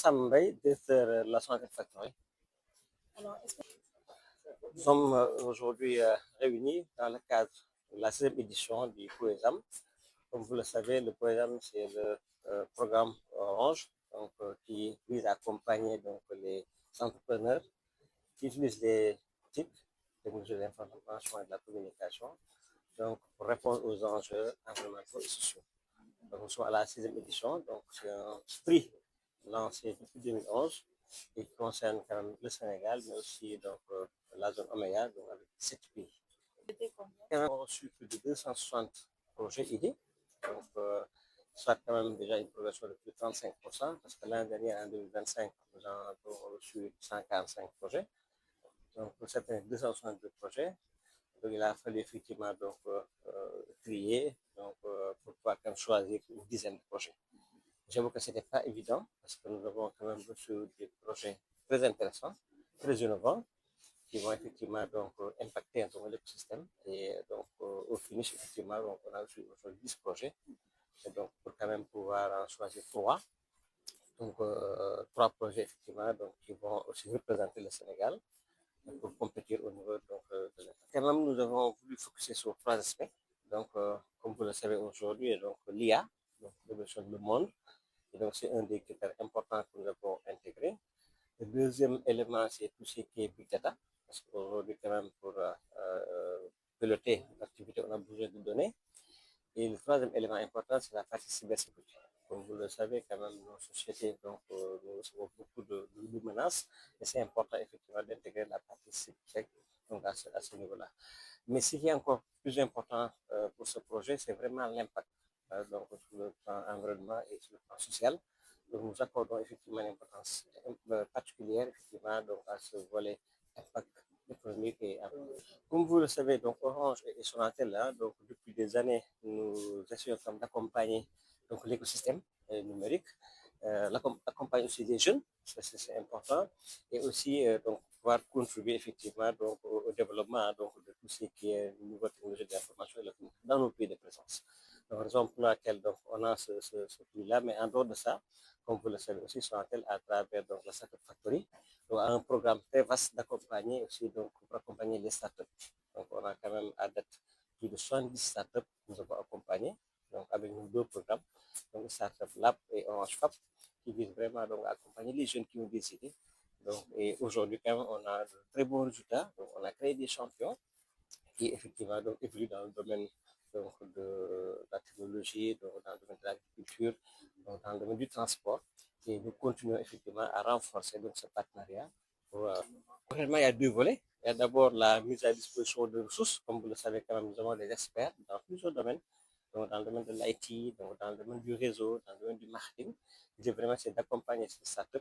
Sam Mbaye, directeur de la Sonatel Factory. Alors, est-ce que Nous sommes aujourd'hui réunis dans le cadre de la 6e édition du POESAM. Comme vous le savez, le POESAM, c'est le programme Orange qui vise à accompagner les entrepreneurs qui utilisent les TIC, technologies de l'information et de la communication, pour répondre aux enjeux environnementaux et sociaux. Donc, nous sommes à la 6e édition, donc c'est un prix lancé depuis 2011 et qui concerne quand même le Sénégal, mais aussi la zone Oméga, donc avec 7 pays. c'était combien? Nous avons reçu plus de 260 projets idées, donc soit quand même déjà une progression de plus de 35%, parce que l'année dernière, en 2025, nous avons reçu 145 projets. Donc pour cette année, 262 projets. Donc il a fallu effectivement trier pour pouvoir quand même choisir une dizaine de projets. J'avoue que ce n'était pas évident parce que nous avons quand même reçu des projets très intéressants, très innovants, qui vont effectivement impacter l'écosystème. Et donc au finish, effectivement, on a reçu 10 projets. Et donc pour quand même pouvoir en choisir 3. Donc 3 projets effectivement qui vont aussi représenter le Sénégal pour compétir au niveau de l'État. Quand même, nous avons voulu focuser sur 3 aspects. Donc, comme vous le savez aujourd'hui, l'IA, l'évolution du monde. Et donc, c'est un des critères importants que nous avons intégré. Le deuxième élément, c'est tout ce qui est Big Data. Parce qu'aujourd'hui, quand même, pour piloter l'activité, on a besoin de données. Et le troisième élément important, c'est la partie cybersécurité. Comme vous le savez, quand même, nos sociétés, nous recevons beaucoup de menaces. Et c'est important, effectivement, d'intégrer la partie cybersécurité à ce niveau-là. Mais ce qui est encore plus important pour ce projet, c'est vraiment l'impact sur le plan environnement et sur le plan social. Donc, nous accordons effectivement une importance particulière effectivement, à ce volet impact économique et comme vous le savez, Orange et Sonatel, depuis des années, nous essayons d'accompagner l'écosystème numérique, accompagner aussi les jeunes, c'est important, et aussi pouvoir contribuer effectivement au développement de tout ce qui est nouvelle technologie de l'information et de la communication dans nos pays de présence. Donc, raison pour laquelle on a ce prix-là, mais en dehors de ça, comme vous le savez aussi, Sonatel à travers la Startup Factory, a un programme très vaste d'accompagner aussi pour accompagner les startups. Donc on a quand même à date plus de 70 startups que nous avons accompagnés, donc avec nos 2 programmes, donc Startup Lab et Orange Fab, qui visent vraiment à accompagner les jeunes qui ont des idées. Donc, et aujourd'hui, quand même, on a de très bons résultats. Donc, on a créé des champions qui effectivement évoluent dans le domaine de la technologie, dans le domaine de l'agriculture, dans le domaine du transport. Et nous continuons effectivement à renforcer ce partenariat. Concrètement, il y a 2 volets. Il y a d'abord la mise à disposition de ressources. Comme vous le savez, quand même, nous avons des experts dans plusieurs domaines. Donc, dans le domaine de l'IT, dans le domaine du réseau, dans le domaine du marketing. L'idée vraiment, c'est d'accompagner ces startups.